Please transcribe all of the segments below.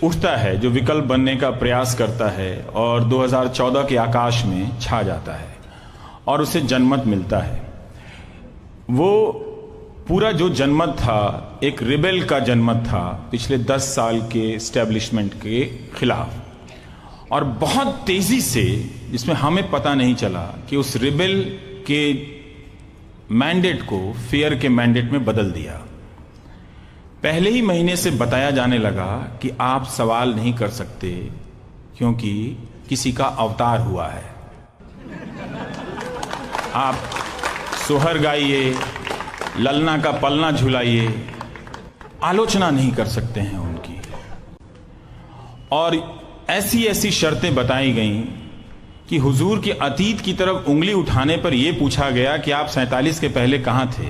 उठता है जो विकल्प बनने का प्रयास करता है और 2014 के आकाश में छा जाता है और उसे जनमत मिलता है। वो पूरा जो जनमत था एक रिबेल का जनमत था पिछले 10 साल के एस्टेब्लिशमेंट के खिलाफ, और बहुत तेजी से, जिसमें हमें पता नहीं चला कि उस रिबेल के मैंडेट को फेयर के मैंडेट में बदल दिया। पहले ही महीने से बताया जाने लगा कि आप सवाल नहीं कर सकते क्योंकि किसी का अवतार हुआ है। आप सोहर गाइए, ललना का पलना झुलाइए, आलोचना नहीं कर सकते हैं उनकी। और ऐसी ऐसी शर्तें बताई गईं कि हुजूर के अतीत की तरफ उंगली उठाने पर यह पूछा गया कि आप 47 के पहले कहां थे।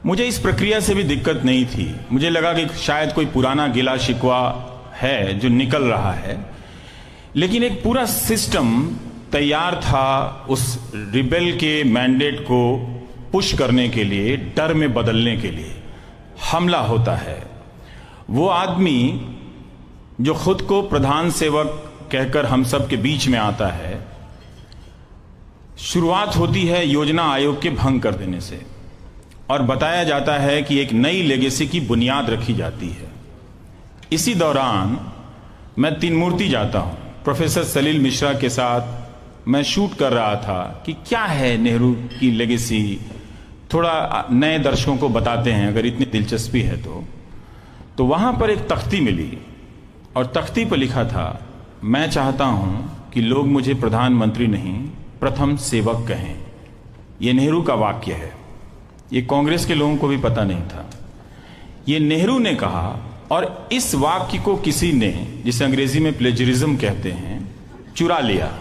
मुझे इस प्रक्रिया से भी दिक्कत नहीं थी। मुझे लगा कि शायद कोई पुराना गिला शिकवा है जो निकल रहा है, लेकिन एक पूरा सिस्टम तैयार था उस रिबेल के मैंडेट को पुश करने के लिए, डर में बदलने के लिए। हमला होता है। वो आदमी जो खुद को प्रधान सेवक कहकर हम सब के बीच में आता है, शुरुआत होती है योजना आयोग के भंग कर देने से, और बताया जाता है कि एक नई लेगेसी की बुनियाद रखी जाती है। इसी दौरान मैं तीन मूर्ति जाता हूं, प्रोफेसर सलील मिश्रा के साथ मैं शूट कर रहा था कि क्या है नेहरू की लेगेसी, थोड़ा नए दर्शकों को बताते हैं अगर इतनी दिलचस्पी है तो वहां पर एक तख्ती मिली और तख्ती पर लिखा था, मैं चाहता हूं कि लोग मुझे प्रधानमंत्री नहीं प्रथम सेवक कहें। यह नेहरू का वाक्य है। ये कांग्रेस के लोगों को भी पता नहीं था। ये नेहरू ने कहा, और इस वाक्य को किसी ने, जिसे अंग्रेजी में प्लेजरिज्म कहते हैं, चुरा लिया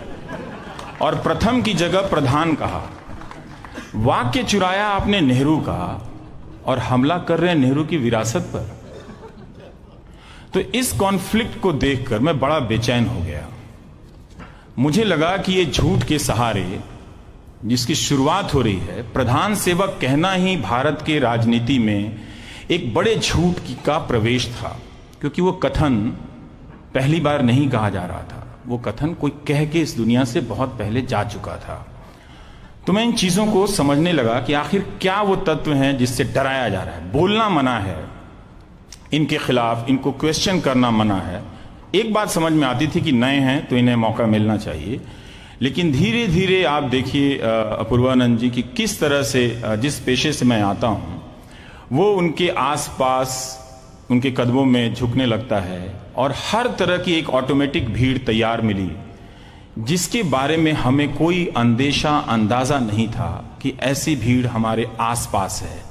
और प्रथम की जगह प्रधान कहा। वाक्य चुराया आपने नेहरू का और हमला कर रहे हैं नेहरू की विरासत पर। तो इस कॉन्फ्लिक्ट को देखकर मैं बड़ा बेचैन हो गया। मुझे लगा कि ये झूठ के सहारे जिसकी शुरुआत हो रही है, प्रधान सेवक कहना ही भारत के राजनीति में एक बड़े झूठ का प्रवेश था, क्योंकि वो कथन पहली बार नहीं कहा जा रहा था। वो कथन कोई कह के इस दुनिया से बहुत पहले जा चुका था। तो मैं इन चीजों को समझने लगा कि आखिर क्या वो तत्व हैं जिससे डराया जा रहा है। बोलना मना है इनके खिलाफ, इनको क्वेश्चन करना मना है। एक बात समझ में आती थी कि नए हैं तो इन्हें मौका मिलना चाहिए, लेकिन धीरे धीरे आप देखिए अपूर्वानंद जी की किस तरह से जिस पेशे से मैं आता हूं वो उनके आसपास उनके कदमों में झुकने लगता है, और हर तरह की एक ऑटोमेटिक भीड़ तैयार मिली जिसके बारे में हमें कोई अंदाजा नहीं था कि ऐसी भीड़ हमारे आसपास है,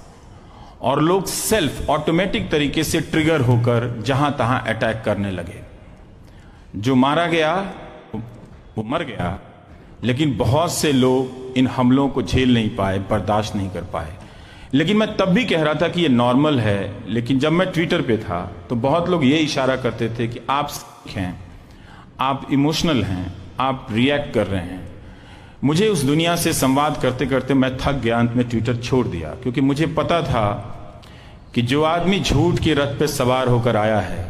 और लोग सेल्फ ऑटोमेटिक तरीके से ट्रिगर होकर जहां तहां अटैक करने लगे। जो मारा गया वो मर गया, लेकिन बहुत से लोग इन हमलों को झेल नहीं पाए, बर्दाश्त नहीं कर पाए। लेकिन मैं तब भी कह रहा था कि ये नॉर्मल है। लेकिन जब मैं ट्विटर पे था तो बहुत लोग ये इशारा करते थे कि आप हैं, आप इमोशनल हैं, आप रिएक्ट कर रहे हैं। मुझे उस दुनिया से संवाद करते करते मैं थक गया, अंत में ट्विटर छोड़ दिया, क्योंकि मुझे पता था कि जो आदमी झूठ के रथ पे सवार होकर आया है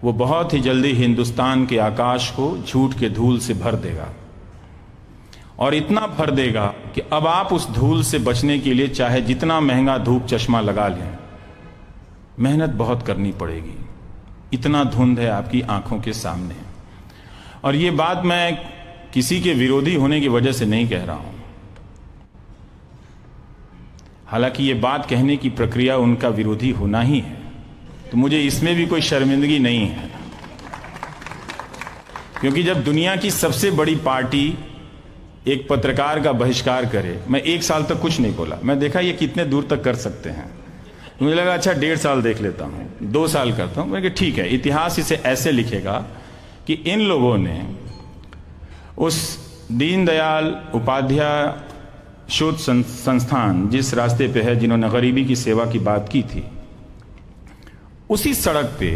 वो बहुत ही जल्दी हिंदुस्तान के आकाश को झूठ के धूल से भर देगा, और इतना भर देगा कि अब आप उस धूल से बचने के लिए चाहे जितना महंगा धूप चश्मा लगा लें, मेहनत बहुत करनी पड़ेगी। इतना धुंध है आपकी आंखों के सामने। और ये बात मैं किसी के विरोधी होने की वजह से नहीं कह रहा हूं, हालांकि ये बात कहने की प्रक्रिया उनका विरोधी होना ही है, तो मुझे इसमें भी कोई शर्मिंदगी नहीं है। क्योंकि जब दुनिया की सबसे बड़ी पार्टी एक पत्रकार का बहिष्कार करे, मैं 1 साल तक कुछ नहीं बोला, मैं देखा ये कितने दूर तक कर सकते हैं। मुझे लगा अच्छा 1.5 साल देख लेता हूं, 2 साल करता हूं। मैंने कहा ठीक है, इतिहास इसे ऐसे लिखेगा कि इन लोगों ने उस दीनदयाल उपाध्याय शोध संस्थान जिस रास्ते पे है, जिन्होंने गरीबी की सेवा की बात की थी, उसी सड़क पे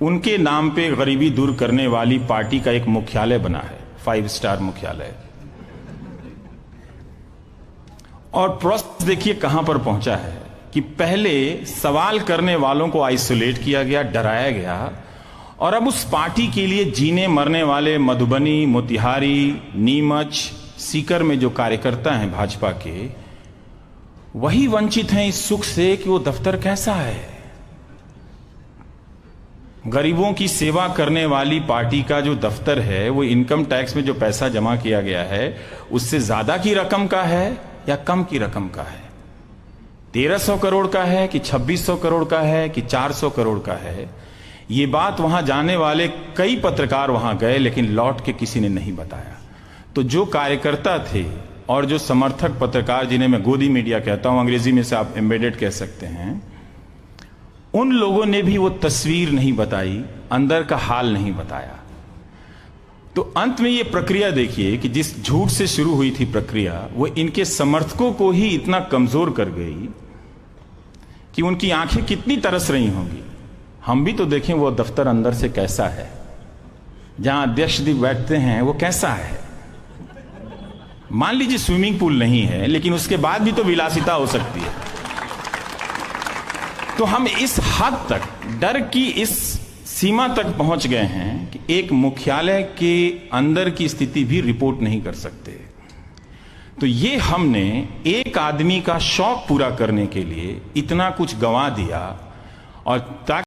उनके नाम पे गरीबी दूर करने वाली पार्टी का एक मुख्यालय बना है, 5 स्टार मुख्यालय। और प्रोसेस देखिए कहां पर पहुंचा है कि पहले सवाल करने वालों को आइसोलेट किया गया, डराया गया, और अब उस पार्टी के लिए जीने मरने वाले मधुबनी, मोतिहारी, नीमच, सीकर में जो कार्यकर्ता हैं भाजपा के, वही वंचित हैं इस सुख से कि वो दफ्तर कैसा है। गरीबों की सेवा करने वाली पार्टी का जो दफ्तर है वो इनकम टैक्स में जो पैसा जमा किया गया है उससे ज्यादा की रकम का है या कम की रकम का है? 1300 करोड़ का है कि 2600 करोड़ का है कि 400 करोड़ का है? ये बात वहां जाने वाले कई पत्रकार वहां गए, लेकिन लौट के किसी ने नहीं बताया। तो जो कार्यकर्ता थे और जो समर्थक पत्रकार, जिन्हें मैं गोदी मीडिया कहता हूं, अंग्रेजी में से आप एम्बेडेड कह सकते हैं, उन लोगों ने भी वो तस्वीर नहीं बताई, अंदर का हाल नहीं बताया। तो अंत में ये प्रक्रिया देखिए कि जिस झूठ से शुरू हुई थी प्रक्रिया, वो इनके समर्थकों को ही इतना कमजोर कर गई कि उनकी आंखें कितनी तरस रही होंगी। हम भी तो देखें वो दफ्तर अंदर से कैसा है, जहां अध्यक्ष जी बैठते हैं वो कैसा है। मान लीजिए स्विमिंग पूल नहीं है, लेकिन उसके बाद भी तो विलासिता हो सकती है। तो हम इस हद तक, डर की इस सीमा तक पहुंच गए हैं कि एक मुख्यालय के अंदर की स्थिति भी रिपोर्ट नहीं कर सकते। तो ये हमने एक आदमी का शौक पूरा करने के लिए इतना कुछ गंवा दिया, और ताकि